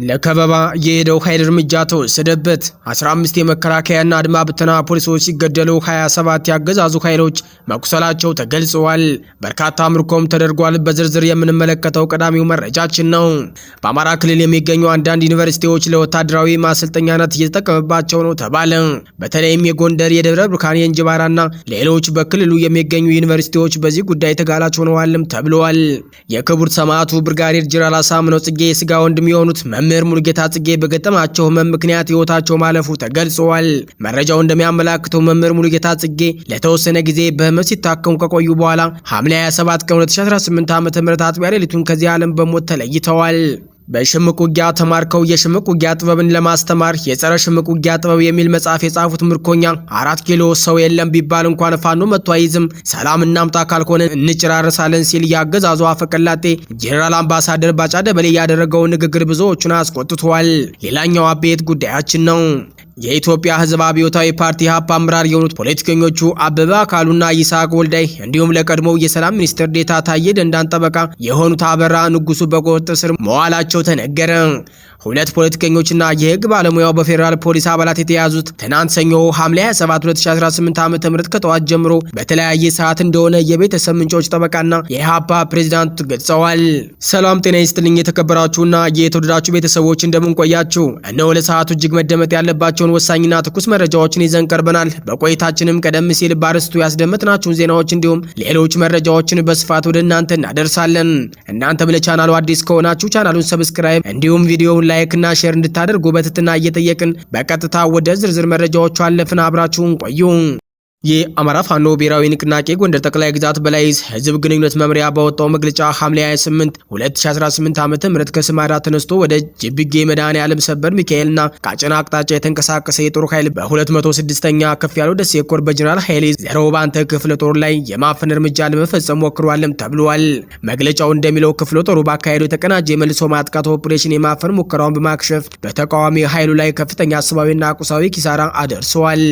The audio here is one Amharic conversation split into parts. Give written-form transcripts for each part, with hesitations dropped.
ለከበባ የሄደው ኃይል እርምጃ ተወሰደበት። 15 የመከላከያና አድማ ብተና ፖሊሶች ሲገደሉ 27 ያገዛዙ ኃይሎች መቁሰላቸው ተገልጸዋል። በርካታ ምርኮም ተደርጓል። በዝርዝር የምንመለከተው ቀዳሚው መረጃችን ነው። በአማራ ክልል የሚገኙ አንዳንድ ዩኒቨርሲቲዎች ለወታደራዊ ማሰልጠኛነት እየተጠቀመባቸው ነው ተባለ። በተለይም የጎንደር፣ የደብረ ብርሃን፣ የእንጅባራና ሌሎች በክልሉ የሚገኙ ዩኒቨርሲቲዎች በዚህ ጉዳይ ተጋላጭ ሆነዋልም ተብለዋል። የክቡር ሰማዕቱ ብርጋዴር ጄኔራል አሳምነው ጽጌ የስጋ ወንድም የሆኑት መምህር ሙሉጌታ ጽጌ በገጠማቸው ህመም ምክንያት ህይወታቸው ማለፉ ተገልጿል። መረጃው እንደሚያመላክተው መምህር ሙሉጌታ ጽጌ ለተወሰነ ጊዜ በህመም ሲታከሙ ከቆዩ በኋላ ሐምሌ 27 ቀን 2018 ዓ.ም አጥቢያ ሌሊቱን ከዚህ ዓለም በሞት ተለይተዋል። በሽምቅ ውጊያ ተማርከው የሽምቅ ውጊያ ጥበብን ለማስተማር የጸረ ሽምቅ ውጊያ ጥበብ የሚል መጽሐፍ የጻፉት ምርኮኛ 4 ኪሎ ሰው የለም ቢባል እንኳን ፋኖ መጥቶ አይዝም፣ ሰላም እናምጣ ካልሆነ እንጭራርሳለን ሲል ያገዛዙ አፈቀላጤ ጄኔራል አምባሳደር ባጫ ደበሌ ያደረገው ንግግር ብዙዎቹን አስቆጥቷል። ሌላኛው አበይት ጉዳያችን ነው። የኢትዮጵያ ህዝብ አብዮታዊ ፓርቲ ኢህአፓ አመራር የሆኑት ፖለቲከኞቹ አበበ አካሉና ይስሐቅ ወልዳይ እንዲሁም ለቀድሞው የሰላም ሚኒስትር ዴኤታ ታዬ ደንዳን ጠበቃ የሆኑት አበራ ንጉሱ በቁጥጥር ስር መዋላቸው ተነገረ። ሁለት ፖለቲከኞችና የህግ ባለሙያው በፌዴራል ፖሊስ አባላት የተያዙት ትናንት ሰኞ ሐምሌ 27 2018 ዓ.ም ከጠዋት ጀምሮ በተለያየ ሰዓት እንደሆነ የቤተሰብ ምንጮች ጠበቃና የኢህአፓ ፕሬዝዳንት ገልጸዋል። ሰላም ጤና ይስጥልኝ የተከበራችሁና የተወደዳችሁ ቤተሰቦች እንደምን ቆያችሁ? እነሆ ለሰዓቱ እጅግ መደመጥ ያለባቸውን ወሳኝና ትኩስ መረጃዎችን ይዘን ቀርበናል። በቆይታችንም ቀደም ሲል ባርስቱ ያስደመጥናችሁን ዜናዎች እንዲሁም ሌሎች መረጃዎችን በስፋት ወደ እናንተ እናደርሳለን። እናንተም ለቻናሉ አዲስ ከሆናችሁ ቻናሉን ሰብስክራይብ እንዲሁም ቪዲዮውን ላይክ እና ሼር እንድታደርጉ በትህትና እየጠየቅን በቀጥታ ወደ ዝርዝር መረጃዎቹ አለፍን። አብራችሁን ቆዩ። የአማራ ፋኖ ብሔራዊ ንቅናቄ ጎንደር ጠቅላይ ግዛት በላይ ህዝብ ግንኙነት መምሪያ ባወጣው መግለጫ ሐምሌ 28 2018 ዓ.ም ከስማዳ ተነስቶ ወደ ጅብጌ መድኃኔዓለም ሰበር ሚካኤልና ቃጭና አቅጣጫ የተንቀሳቀሰ የጦር ኃይል በ206ኛ ከፍ ያለው ደሴ ኮር በጀነራል ኃይሌ ዘረባንተ ክፍለ ጦር ላይ የማፈን እርምጃ ለመፈጸም ሞክሯልም ተብሏል። መግለጫው እንደሚለው ክፍለ ጦሩ ባካሄደው የተቀናጀ የመልሶ ማጥቃት ኦፕሬሽን የማፈን ሙከራውን በማክሸፍ በተቃዋሚ ኃይሉ ላይ ከፍተኛ ሰብአዊና ቁሳዊ ኪሳራ አደርሰዋል።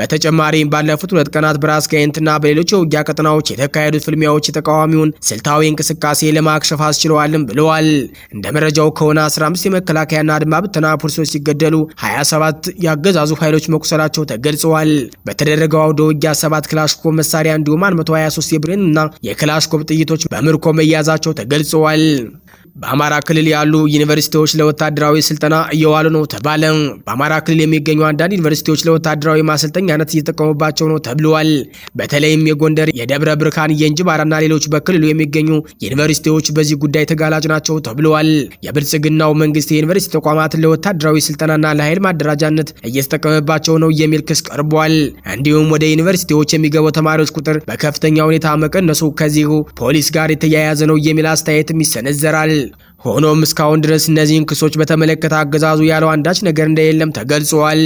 በተጨማሪም ባለፉት 2 ቀናት በራስ ጋይንትና በሌሎች የውጊያ ቀጠናዎች የተካሄዱት ፍልሚያዎች የተቃዋሚውን ስልታዊ እንቅስቃሴ ለማክሸፍ አስችለዋልም ብለዋል። እንደ መረጃው ከሆነ 15 የመከላከያና አድማ ብተና ፖሊሶች ሲገደሉ 27 ያገዛዙ ኃይሎች መቁሰላቸው ተገልጸዋል። በተደረገው አውደ ውጊያ 7 ክላሽንኮቭ መሳሪያ እንዲሁም 123 የብሬን እና የክላሽንኮቭ ጥይቶች በምርኮ መያዛቸው ተገልጸዋል። በአማራ ክልል ያሉ ዩኒቨርሲቲዎች ለወታደራዊ ስልጠና እየዋሉ ነው ተባለ። በአማራ ክልል የሚገኙ አንዳንድ ዩኒቨርሲቲዎች ለወታደራዊ ማሰልጠኛነት እየተጠቀሙባቸው ነው ተብሏል። በተለይም የጎንደር፣ የደብረ ብርሃን፣ የእንጅባራና ሌሎች በክልሉ የሚገኙ ዩኒቨርሲቲዎች በዚህ ጉዳይ ተጋላጭ ናቸው ተብሏል። የብልጽግናው መንግስት የዩኒቨርሲቲ ተቋማትን ለወታደራዊ ስልጠናና ለኃይል ማደራጃነት እየተጠቀመባቸው ነው የሚል ክስ ቀርቧል። እንዲሁም ወደ ዩኒቨርሲቲዎች የሚገቡ ተማሪዎች ቁጥር በከፍተኛ ሁኔታ መቀነሱ ከዚሁ ፖሊስ ጋር የተያያዘ ነው የሚል አስተያየትም ይሰነዘራል። ሆኖም እስካሁን ድረስ እነዚህን ክሶች በተመለከተ አገዛዙ ያለው አንዳች ነገር እንደሌለም ተገልጿል።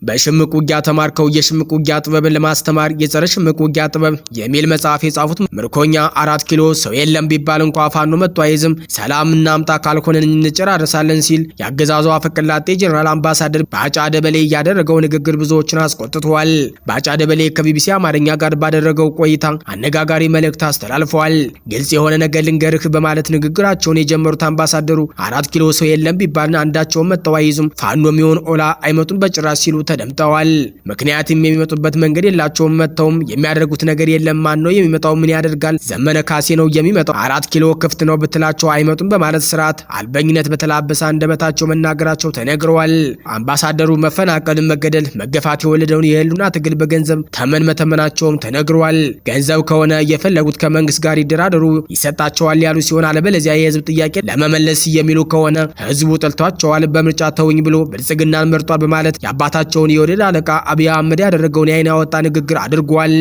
በሽምቅ ውጊያ ተማርከው የሽምቅ ውጊያ ጥበብን ለማስተማር የጸረ ሽምቅ ውጊያ ጥበብ የሚል መጽሐፍ የጻፉት ምርኮኛ 4 ኪሎ ሰው የለም ቢባል እንኳ ፋኖ መጥቶ አይዝም፣ ሰላም እናምጣ ካልሆነ እንጨራርሳለን ሲል ያገዛዙ አፈቀላጤ ጄኔራል አምባሳደር ባጫ ደበሌ ያደረገው ንግግር ብዙዎችን አስቆጥቷል። ባጫ ደበሌ ከቢቢሲ አማርኛ ጋር ባደረገው ቆይታ አነጋጋሪ መልእክት አስተላልፈዋል። ግልጽ የሆነ ነገር ልንገርህ በማለት ንግግራቸውን የጀመሩት አምባሳደሩ 4 ኪሎ ሰው የለም ቢባል አንዳቸውም መጥተው አይዙም፣ ፋኖ የሚሆን ኦላ አይመጡም በጭራሽ ሲሉ ተደምጠዋል። ምክንያቱም የሚመጡበት መንገድ የላቸውም፣ መተውም የሚያደርጉት ነገር የለም። ማን ነው የሚመጣው? ምን ያደርጋል? ዘመነ ካሴ ነው የሚመጣው። 4 ኪሎ ክፍት ነው ብትላቸው አይመጡም በማለት ስርዓት አልበኝነት በተላበሰ አንደበታቸው መናገራቸው ተነግረዋል። አምባሳደሩ መፈናቀል፣ መገደል፣ መገፋት የወለደውን የህልውና ትግል በገንዘብ ተመን መተመናቸውም ተነግረዋል። ገንዘብ ከሆነ የፈለጉት ከመንግስት ጋር ይደራደሩ ይሰጣቸዋል ያሉ ሲሆን አለበለዚያ የህዝብ ጥያቄ ለመመለስ የሚሉ ከሆነ ህዝቡ ጠልቷቸዋል፣ በምርጫ ተውኝ ብሎ ብልጽግናን መርጧል በማለት ያባታቸው የወደድ አለቃ አብይ አህመድ ያደረገውን የአይን ያወጣ ንግግር አድርጓል።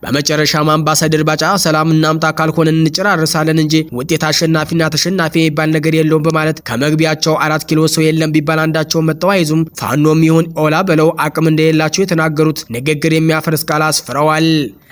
በመጨረሻም አምባሳደር ባጫ ሰላም እናምጣ ካልሆነ እንጨራርሳለን እንጂ ውጤት አሸናፊና ተሸናፊ የሚባል ነገር የለውም በማለት ከመግቢያቸው 4 ኪሎ ሰው የለም ቢባል አንዳቸውን መጥተው አይዙም፣ ፋኖም ይሁን ኦላ በለው አቅም እንደሌላቸው የተናገሩት ንግግር የሚያፈርስ ቃል አስፍረዋል።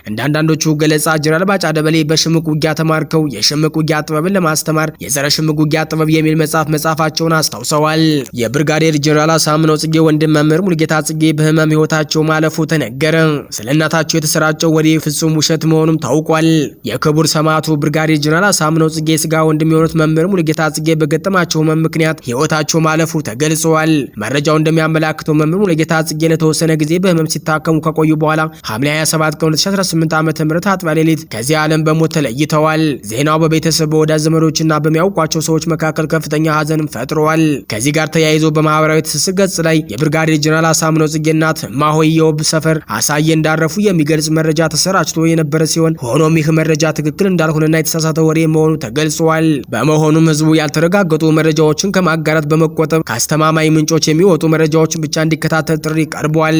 እንደ አንዳንዶቹ ገለጻ ጀነራል ባጫ ደበሌ በሽምቅ ውጊያ ተማርከው የሽምቅ ውጊያ ጥበብን ለማስተማር የጸረ ሽምቅ ውጊያ ጥበብ የሚል መጽሐፍ መጻፋቸውን አስታውሰዋል። የብርጋዴር ጀነራል አሳምነው ጽጌ ወንድም መምህር ሙሉጌታ ጽጌ በህመም ህይወታቸው ማለፉ ተነገረ። ስለ እናታቸው የተሰራጨው ወሬ ፍጹም ውሸት መሆኑም ታውቋል። የክቡር ሰማዕቱ ብርጋዴር ጀነራል አሳምነው ጽጌ ስጋ ወንድም የሆኑት መምህር ሙሉጌታ ጽጌ በገጠማቸው ህመም ምክንያት ህይወታቸው ማለፉ ተገልጿል። መረጃው እንደሚያመላክተው መምህር ሙሉጌታ ጽጌ ለተወሰነ ጊዜ በህመም ሲታከሙ ከቆዩ በኋላ ሐምሌ 27 ቀን 2018 ዓ.ም አጥቢያ ሌሊት ከዚህ ዓለም በሞት ተለይተዋል። ዜናው በቤተሰብ በወዳጅ ዘመዶችና በሚያውቋቸው ሰዎች መካከል ከፍተኛ ሀዘንም ፈጥሯል። ከዚህ ጋር ተያይዞ በማህበራዊ ትስስር ገጽ ላይ የብርጋዴር ጀነራል አሳምነው ጽጌ እናት እማሆይ የውብ ሰፈር አሳየ እንዳረፉ የሚገልጽ መረጃ ተሰራጭቶ የነበረ ሲሆን ሆኖም ይህ መረጃ ትክክል እንዳልሆነና የተሳሳተ ወሬ መሆኑ ተገልጿል። በመሆኑም ህዝቡ ያልተረጋገጡ መረጃዎችን ከማጋራት በመቆጠብ ከአስተማማኝ ምንጮች የሚወጡ መረጃዎችን ብቻ እንዲከታተል ጥሪ ቀርቧል።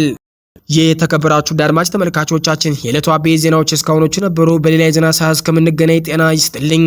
የተከበራችሁ አድማጭ ተመልካቾቻችን የዕለቱ አበይት ዜናዎች እስካሁኖቹ ነበሩ። በሌላ የዜና ሰዓት እስከምንገናኝ ጤና ይስጥልኝ።